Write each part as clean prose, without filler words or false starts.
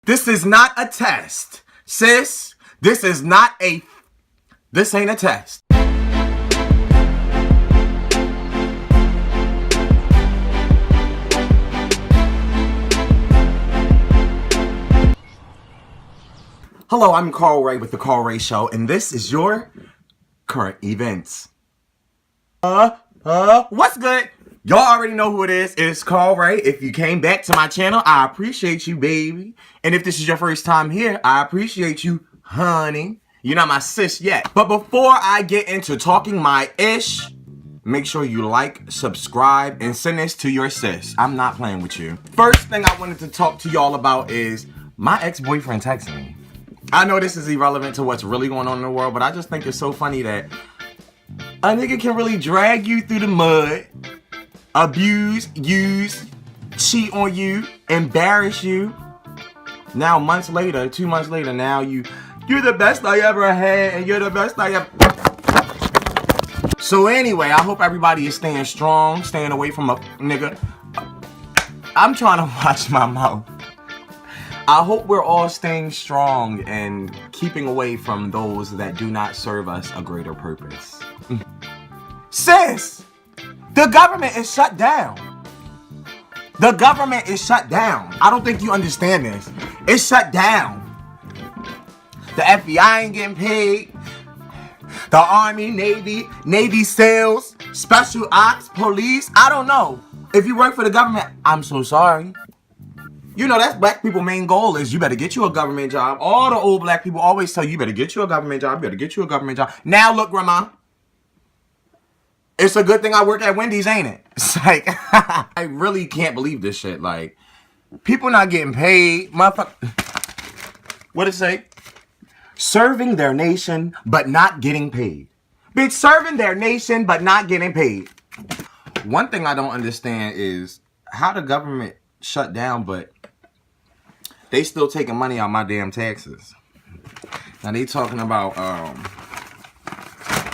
This is not a test, sis. This ain't a test. Hello, I'm Karl Ray with The Karl Ray Show, and this is your current events. What's good? Y'all already know who it is. It's Karl Ray. If you came back to my channel, I appreciate you, baby. And if this is your first time here, I appreciate you, honey. You're not my sis yet. But before I get into talking my ish, make sure you like, subscribe, and send this to your sis. I'm not playing with you. First thing I wanted to talk to y'all about is my ex-boyfriend texting me. I know this is irrelevant to what's really going on in the world, but I just think it's so funny that a nigga can really drag you through the mud, abuse, use, cheat on you, embarrass you. Now, 2 months later, now you're the best I ever had, and you're the best I ever. So anyway, I hope everybody is staying strong, staying away from a nigga. I'm trying to watch my mouth. I hope we're all staying strong and keeping away from those that do not serve us a greater purpose. Sis, the government is shut down. The government is shut down. I don't think you understand this. It's shut down. The FBI ain't getting paid. The Army, Navy SEALs, Special Ops, Police, I don't know. If you work for the government, I'm so sorry. You know, that's black people's main goal is you better get you a government job. All the old black people always tell you, you better get you a government job, you better get you a government job. Now look, grandma. It's a good thing I work at Wendy's, ain't it? It's like, I really can't believe this shit. Like, people not getting paid. Motherfucker. What it say? Serving their nation, but not getting paid. Bitch, serving their nation, but not getting paid. One thing I don't understand is how the government shut down, but they still taking money out my damn taxes. Now they talking about, I'm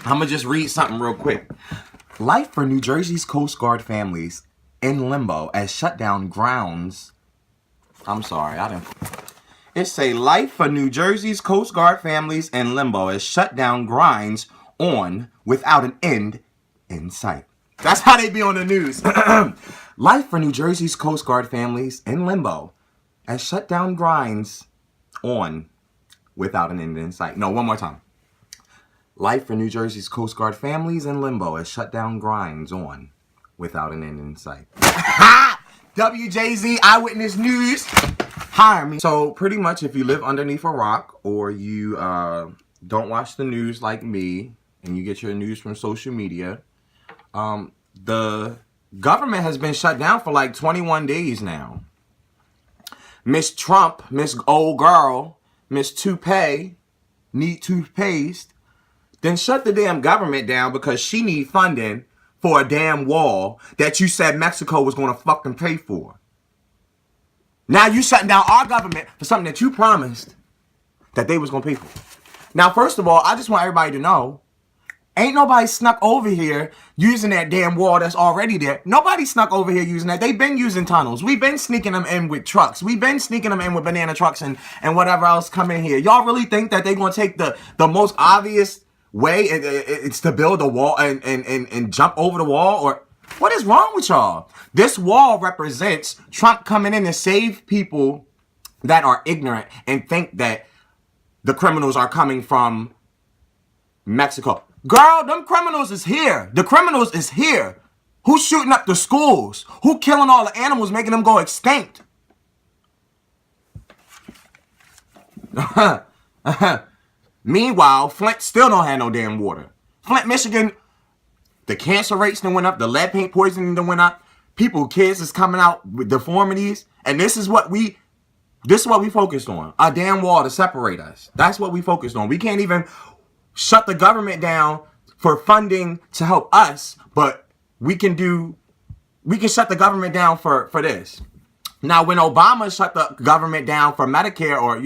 gonna just read something real quick. Life for New Jersey's Coast Guard families in limbo as shutdown grounds. I'm sorry, It say life for New Jersey's Coast Guard families in limbo as shutdown grinds on without an end in sight. That's how they be on the news. Life for New Jersey's Coast Guard families in limbo as shutdown grinds on without an end in sight. No, one more time. Life for New Jersey's Coast Guard families in limbo as shutdown grinds on without an end in sight. WJZ Eyewitness News. Hire me. So pretty much if you live underneath a rock or you don't watch the news like me and you get your news from social media, the government has been shut down for like 21 days now. Miss Trump, Miss Old Girl, Miss Toupee, need toothpaste, then shut the damn government down because she need funding for a damn wall that you said Mexico was going to fucking pay for. Now you shutting down our government for something that you promised that they was going to pay for. Now, first of all, I just want everybody to know, ain't nobody snuck over here using that damn wall that's already there. Nobody snuck over here using that. They've been using tunnels. We've been sneaking them in with trucks. We've been sneaking them in with banana trucks and whatever else come in here. Y'all really think that they're going to take the most obvious way it's to build a wall and jump over the wall? Or what is wrong with y'all? This wall represents Trump coming in to save people that are ignorant and think that the criminals are coming from Mexico. Girl, them criminals is here. The criminals is here. Who's shooting up the schools? Who killing all the animals, making them go extinct? Meanwhile, Flint still don't have no damn water. Flint, Michigan, the cancer rates done went up. The lead paint poisoning done went up. Kids is coming out with deformities. And this is what we focused on. A damn wall to separate us. That's what we focused on. We can't even shut the government down for funding to help us, but we can shut the government down for this. Now, when Obama shut the government down for Medicare or,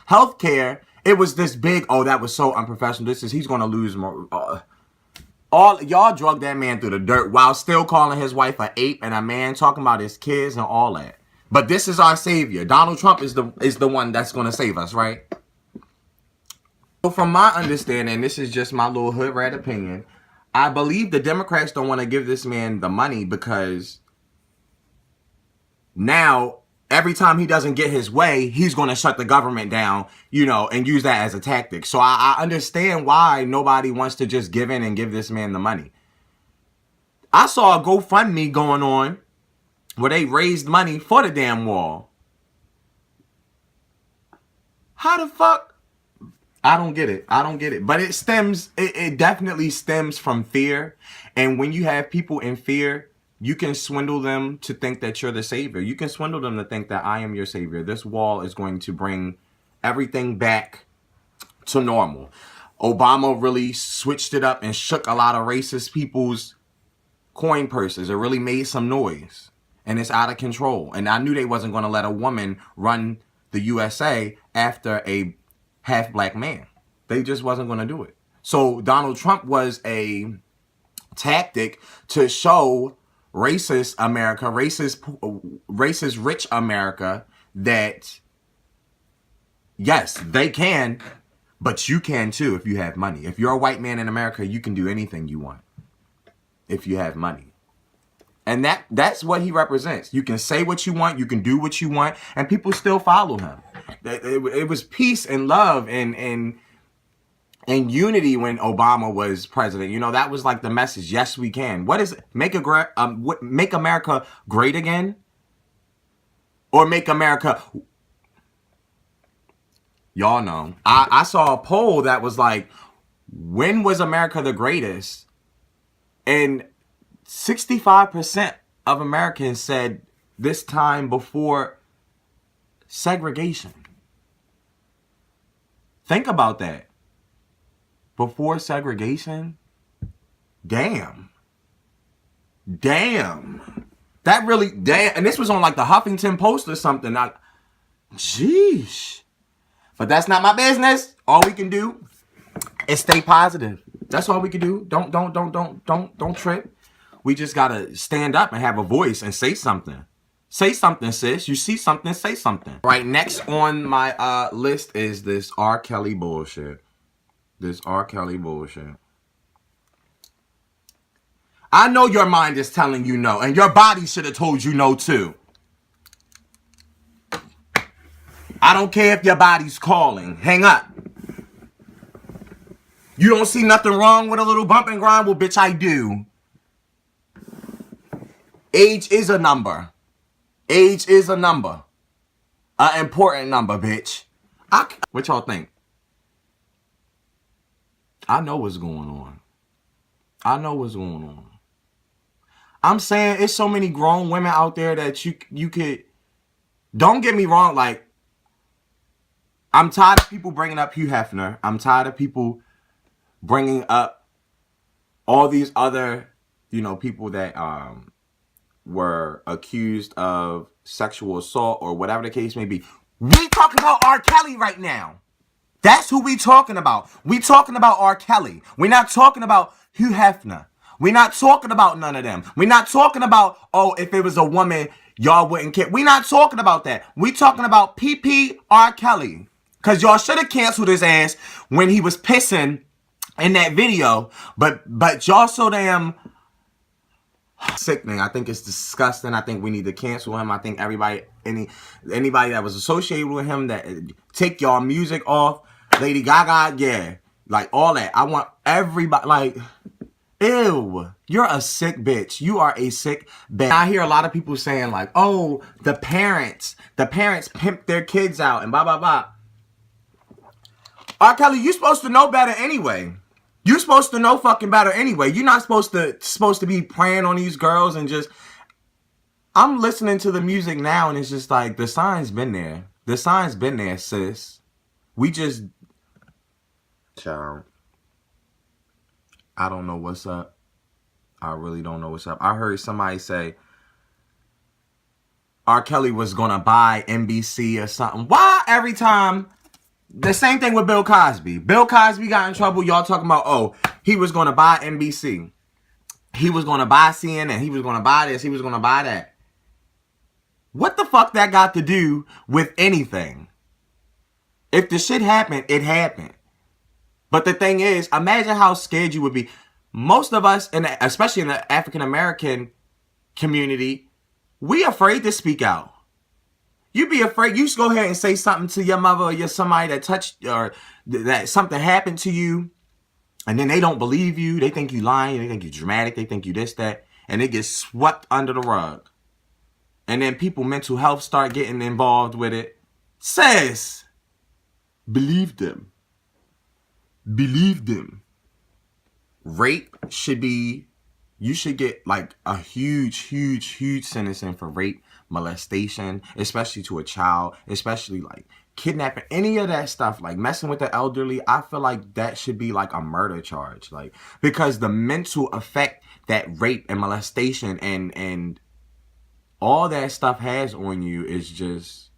health care, it was this big, oh, that was so unprofessional. He's going to lose more. All y'all drug that man through the dirt while still calling his wife an ape and a man talking about his kids and all that. But this is our savior. Donald Trump is the one that's going to save us, right? So from my understanding, this is just my little hood rat opinion. I believe the Democrats don't want to give this man the money because now every time he doesn't get his way, he's going to shut the government down, you know, and use that as a tactic. So I understand why nobody wants to just give in and give this man the money. I saw a GoFundMe going on where they raised money for the damn wall. How the fuck? I don't get it. I don't get it. But it definitely stems from fear. And when you have people in fear, you can swindle them to think that you're the savior. You can swindle them to think that I am your savior. This wall is going to bring everything back to normal. Obama really switched it up and shook a lot of racist people's coin purses. It really made some noise. And it's out of control. And I knew they wasn't going to let a woman run the USA after a half black man. They just wasn't going to do it. So Donald Trump was a tactic to show racist America, racist rich America that yes, they can, but you can too if you have money. If you're a white man in America, you can do anything you want if you have money. And that's what he represents. You can say what you want, you can do what you want, and people still follow him. It was peace and love and unity when Obama was president. You know, that was like the message. Yes, we can. What is it? Make America great again? Or make America... Y'all know. I saw a poll that was like, when was America the greatest? And 65% of Americans said this time before segregation. Think about that. Before segregation? Damn. That really, damn. And this was on like the Huffington Post or something. Jeez. But that's not my business. All we can do is stay positive. That's all we can do. Don't trip. We just gotta stand up and have a voice and say something. Say something, sis. You see something, say something. Right, next on my list is this R. Kelly bullshit. This R. Kelly bullshit. I know your mind is telling you no, and your body should have told you no too. I don't care if your body's calling. Hang up. You don't see nothing wrong with a little bump and grind? Well, bitch, I do. Age is a number. Age is a number. An important number, bitch. What y'all think? I know what's going on. I know what's going on. I'm saying it's so many grown women out there that you could... Don't get me wrong, like, I'm tired of people bringing up Hugh Hefner. I'm tired of people bringing up all these other, you know, people that were accused of sexual assault or whatever the case may be. We talking about R. Kelly right now. That's who we talking about. We talking about R. Kelly. We're not talking about Hugh Hefner. We're not talking about none of them. We're not talking about, oh, if it was a woman, y'all wouldn't care. We're not talking about that. We talking about PP R. Kelly. Because y'all should have canceled his ass when he was pissing in that video. But y'all so damn sickening. I think it's disgusting. I think we need to cancel him. I think anybody that was associated with him, that take y'all music off. Lady Gaga, yeah. Like all that. I want everybody, like, ew. You're a sick bitch. You are a sick bitch. I hear a lot of people saying like, oh, the parents pimp their kids out and blah, blah, blah. R. Kelly, you supposed to know better anyway. You supposed to know fucking better anyway. You're not supposed to be preying on these girls and just... I'm listening to the music now and it's just like, the sign's been there. The sign's been there, sis. We just... Child. I don't know what's up. I really don't know what's up. I heard somebody say R. Kelly was gonna buy NBC or something. Why every time... The same thing with Bill Cosby. Bill Cosby got in trouble. Y'all talking about, oh, he was going to buy NBC. He was going to buy CNN. He was going to buy this. He was going to buy that. What the fuck that got to do with anything? If the shit happened, it happened. But the thing is, imagine how scared you would be. Most of us, especially in the African American community, we afraid to speak out. You be afraid. You just go ahead and say something to your mother or your somebody that touched or that something happened to you, and then they don't believe you. They think you lying. They think you dramatic. They think you this, that, and it gets swept under the rug. And then people, mental health start getting involved with it. Sis, believe them. Believe them. Rape should be, you should get like a huge sentencing for rape, molestation, especially to a child, especially like kidnapping, any of that stuff, like messing with the elderly. I feel like that should be like a murder charge, like, because the mental effect that rape and molestation and all that stuff has on you is just,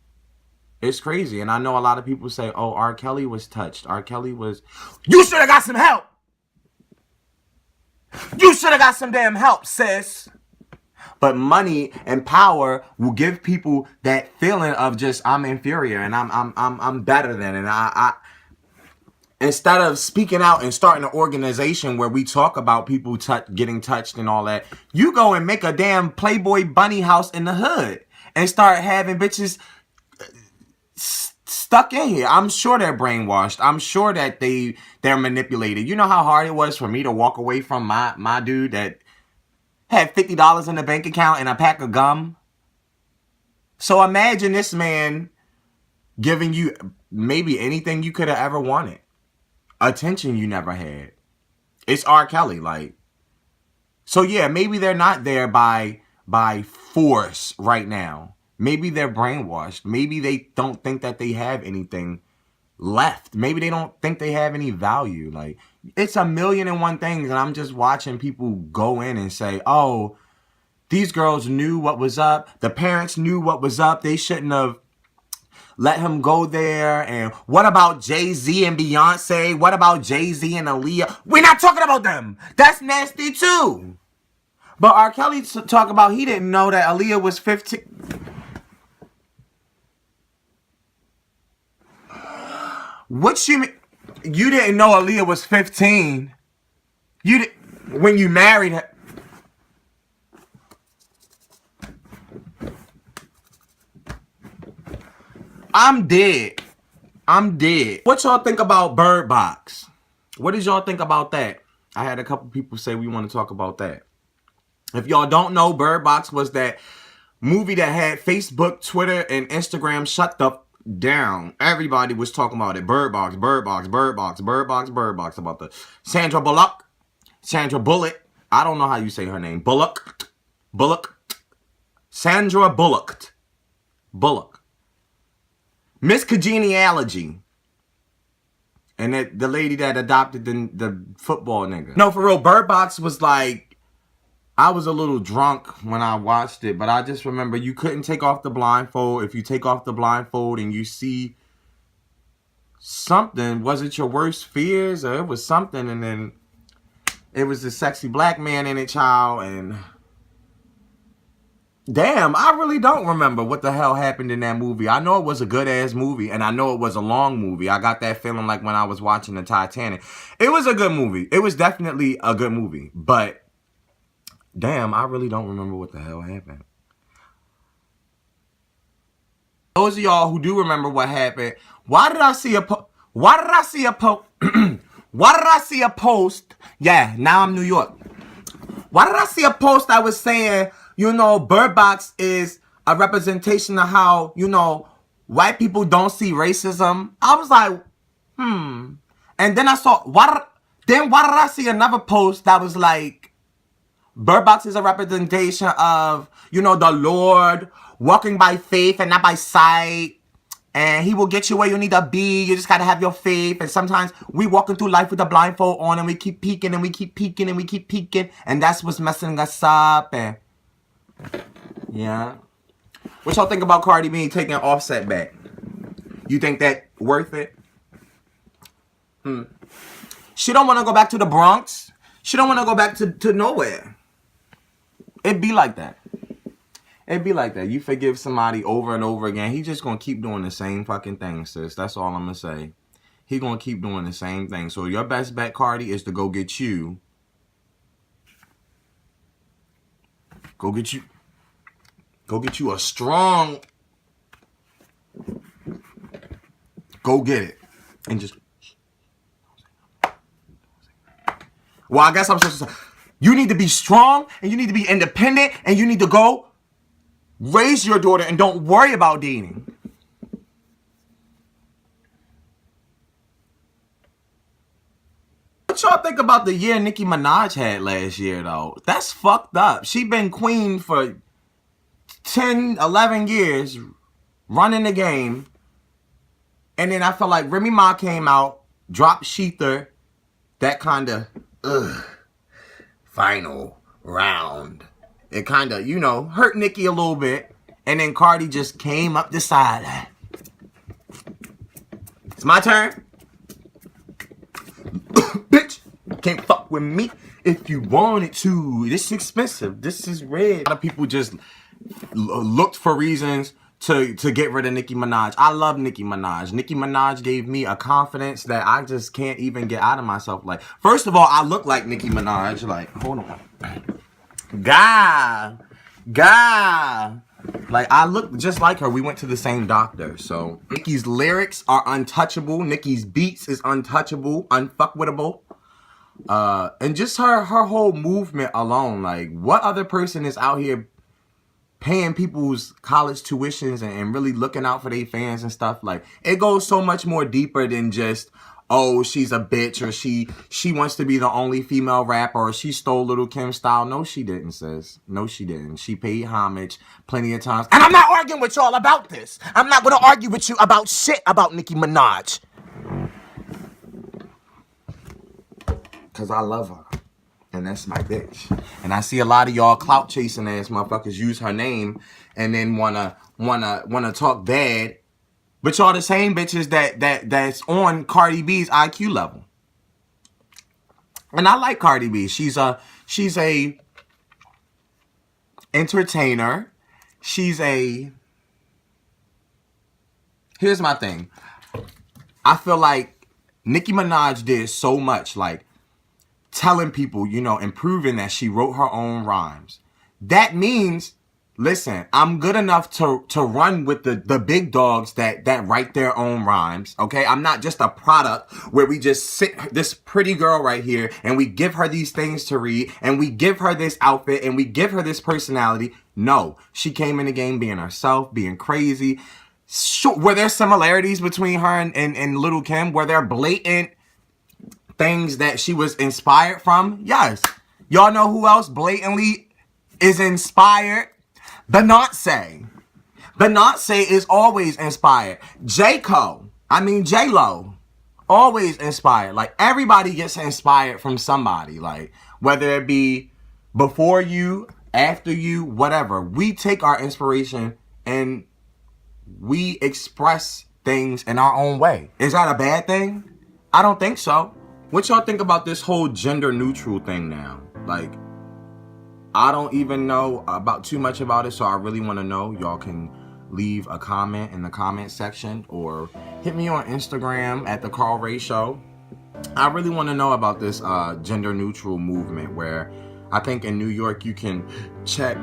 it's crazy. And I know a lot of people say, oh, R. Kelly was touched. R. Kelly was, you should have got some help. You should have got some damn help, sis. But money and power will give people that feeling of just, I'm inferior and I'm better than. And I instead of speaking out and starting an organization where we talk about people getting touched and all that, you go and make a damn Playboy bunny house in the hood and start having bitches stuck in here. I'm sure they're brainwashed. I'm sure that they're manipulated. You know how hard it was for me to walk away from my dude that had $50 in the bank account and a pack of gum? So imagine this man giving you maybe anything you could have ever wanted. Attention you never had. It's R. Kelly, like. So yeah, maybe they're not there by force right now. Maybe they're brainwashed. Maybe they don't think that they have anything left. Maybe they don't think they have any value. Like, it's a million and one things, and I'm just watching people go in and say, oh, these girls knew what was up. The parents knew what was up. They shouldn't have let him go there. And what about Jay-Z and Beyonce? What about Jay-Z and Aaliyah? We're not talking about them. That's nasty too. But R. Kelly talk about he didn't know that Aaliyah was 15. What you mean? You didn't know Aaliyah was 15? When you married her? I'm dead. I'm dead. What y'all think about Bird Box? What did y'all think about that? I had a couple people say we want to talk about that. If y'all don't know, Bird Box was that movie that had Facebook, Twitter, and Instagram shut the down. Everybody was talking about it. Bird Box, Bird Box, Bird Box, Bird Box, Bird Box. About the Sandra Bullock. I don't know how you say her name. Bullock. Sandra Bullock. Miss Congeniality. And the lady that adopted the football nigga. No, for real, Bird Box was like, I was a little drunk when I watched it, but I just remember you couldn't take off the blindfold. If you take off the blindfold and you see something, was it your worst fears? Or it was something, and then it was a sexy black man in it, child, and damn, I really don't remember what the hell happened in that movie. I know it was a good-ass movie, and I know it was a long movie. I got that feeling like when I was watching the Titanic. It was a good movie. It was definitely a good movie, but damn, I really don't remember what the hell happened. Those of y'all who do remember what happened, why did I see a post? Yeah, now I'm New York. Why did I see a post that was saying, you know, Bird Box is a representation of how, you know, white people don't see racism? I was like, And then I saw, why did I see another post that was like, Bird Box is a representation of, you know, the Lord walking by faith and not by sight. And he will get you where you need to be. You just got to have your faith. And sometimes we walking through life with a blindfold on and we keep peeking and we keep peeking and we keep peeking. And that's what's messing us up. And yeah. What y'all think about Cardi B taking Offset back? You think that worth it? She don't want to go back to the Bronx. She don't want to go back to nowhere. It be like that. It'd be like that. You forgive somebody over and over again. He just gonna keep doing the same fucking thing, sis. That's all I'm gonna say. He gonna keep doing the same thing. So your best bet, Cardi, is to go get you. Go get you a strong. Go get it. And just. Well, I guess I'm supposed to say, you need to be strong and you need to be independent and you need to go raise your daughter and don't worry about dating. What y'all think about the year Nicki Minaj had last year, though? That's fucked up. She been queen for 10, 11 years, running the game. And then I felt like Remy Ma came out, dropped Sheether, that kind of, final round. It kind of, you know, hurt Nicki a little bit. And then Cardi just came up the side. It's my turn. Bitch, can't fuck with me if you wanted to. This is expensive. This is red. A lot of people just looked for reasons to get rid of Nicki Minaj. I love Nicki Minaj. Nicki Minaj gave me a confidence that I just can't even get out of myself. Like, first of all, I look like Nicki Minaj. Like, hold on. God. Like, I look just like her. We went to the same doctor. So, Nicki's lyrics are untouchable. Nicki's beats is untouchable, unfuckwittable. And just her whole movement alone. Like, what other person is out here paying people's college tuitions and really looking out for their fans and stuff? Like, it goes so much more deeper than just, oh, she's a bitch, or she wants to be the only female rapper, or she stole Lil' Kim's style. No, she didn't, sis. No, she didn't. She paid homage plenty of times. And I'm not arguing with y'all about this. I'm not going to argue with you about shit about Nicki Minaj. Because I love her. And that's my bitch. And I see a lot of y'all clout chasing ass motherfuckers use her name and then wanna talk bad. But y'all the same bitches that's on Cardi B's IQ level. And I like Cardi B. She's a entertainer. Here's my thing. I feel like Nicki Minaj did so much, like telling people, you know, and proving that she wrote her own rhymes. That means, listen, I'm good enough to run with the big dogs that write their own rhymes, okay? I'm not just a product where we just sit this pretty girl right here and we give her these things to read and we give her this outfit and we give her this personality. No, she came in the game being herself, being crazy. Sure, were there similarities between her and Lil' Kim? Were there blatant things that she was inspired from? Yes. Y'all know who else blatantly is inspired? Beyonce. Beyonce is always inspired. J-Lo, always inspired. Like, everybody gets inspired from somebody. Like, whether it be before you, after you, whatever. We take our inspiration and we express things in our own way. Is that a bad thing? I don't think so. What y'all think about this whole gender neutral thing now? Like, I don't even know about too much about it, so I really want to know. Y'all can leave a comment in the comment section or hit me on Instagram at The Karl Ray Show. I really want to know about this gender neutral movement where I think in New York you can check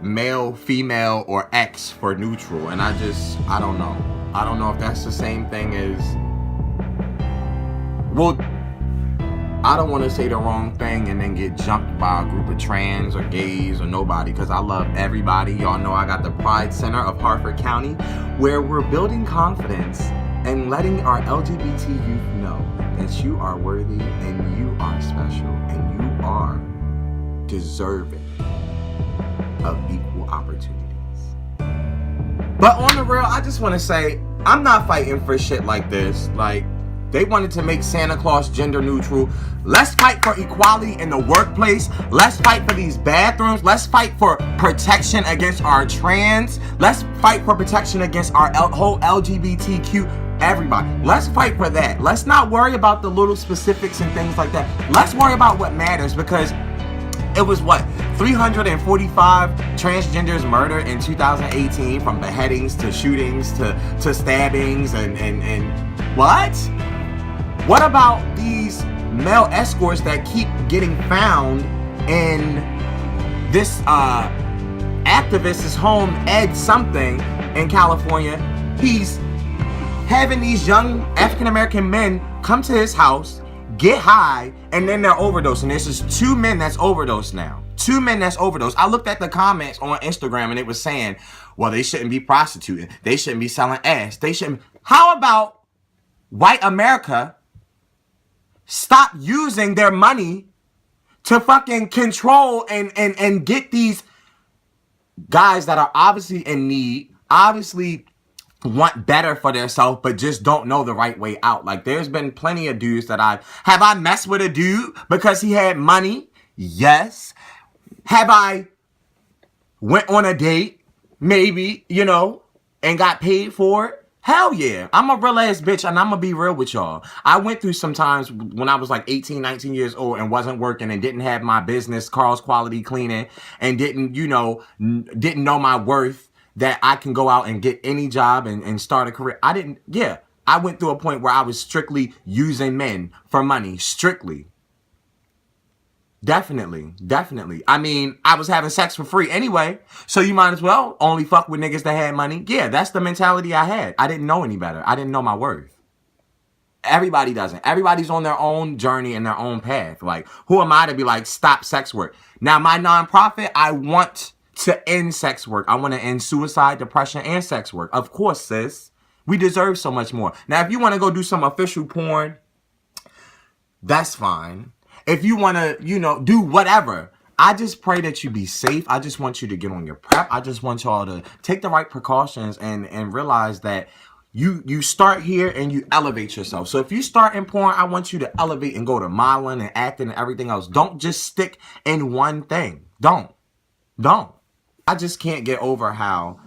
male, female, or X for neutral. And I don't know. I don't know if that's the same thing as... Well, I don't want to say the wrong thing and then get jumped by a group of trans or gays or nobody, because I love everybody. Y'all know I got the Pride Center of Harford County, where we're building confidence and letting our LGBT youth know that you are worthy and you are special and you are deserving of equal opportunities. But on the real, I just want to say, I'm not fighting for shit like this. Like, they wanted to make Santa Claus gender neutral. Let's fight for equality in the workplace. Let's fight for these bathrooms. Let's fight for protection against our trans. Let's fight for protection against our whole LGBTQ, everybody. Let's fight for that. Let's not worry about the little specifics and things like that. Let's worry about what matters, because It was what? 345 transgenders murdered in 2018, from beheadings to shootings to stabbings and what? What about these male escorts that keep getting found in this activist's home, Ed something, in California? He's having these young African-American men come to his house, get high, and then they're overdosing. This is 2 men that's overdosed now. 2 men that's overdosed. I looked at the comments on Instagram and it was saying, well, they shouldn't be prostituting. They shouldn't be selling ass. They shouldn't. How about white America stop using their money to fucking control and get these guys that are obviously in need, obviously want better for themselves, but just don't know the right way out. Like, there's been plenty of dudes that have I messed with a dude because he had money? Yes. Have I went on a date? Maybe, you know, and got paid for it? Hell yeah. I'm a real ass bitch, and I'm gonna be real with y'all. I went through some times when I was like 18, 19 years old and wasn't working and didn't have my business, Karl's Quality Cleaning, and didn't know my worth, that I can go out and get any job and start a career. I went through a point where I was strictly using men for money. Strictly. Definitely. I mean, I was having sex for free anyway, so you might as well only fuck with niggas that had money. Yeah, that's the mentality I had. I didn't know any better. I didn't know my worth. Everybody doesn't. Everybody's on their own journey and their own path. Like, who am I to be like, stop sex work? Now, my nonprofit, I want to end sex work. I want to end suicide, depression, and sex work. Of course, sis. We deserve so much more. Now, if you want to go do some official porn, that's fine. If you want to, do whatever. I just pray that you be safe. I just want you to get on your prep. I just want y'all to take the right precautions and realize that you start here and you elevate yourself. So if you start in porn, I want you to elevate and go to modeling and acting and everything else. Don't just stick in one thing. Don't. I just can't get over how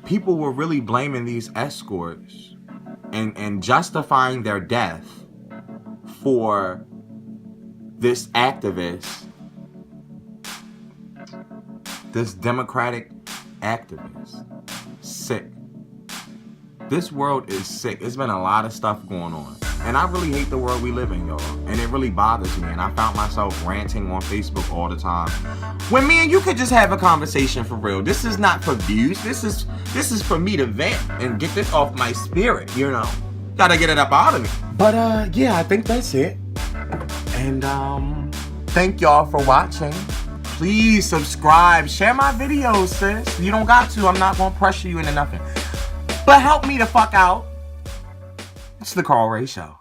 people were really blaming these escorts and justifying their death for this activist, this Democratic activist. Sick. This world is sick. It's been a lot of stuff going on. And I really hate the world we live in, y'all. And it really bothers me. And I found myself ranting on Facebook all the time. When me and you could just have a conversation for real. This is not for views. This is for me to vent and get this off my spirit, Gotta get it up out of me. But yeah, I think that's it. And thank y'all for watching. Please subscribe. Share my videos, sis. You don't got to. I'm not gonna pressure you into nothing. But help me the fuck out. It's the Karl Ray Show.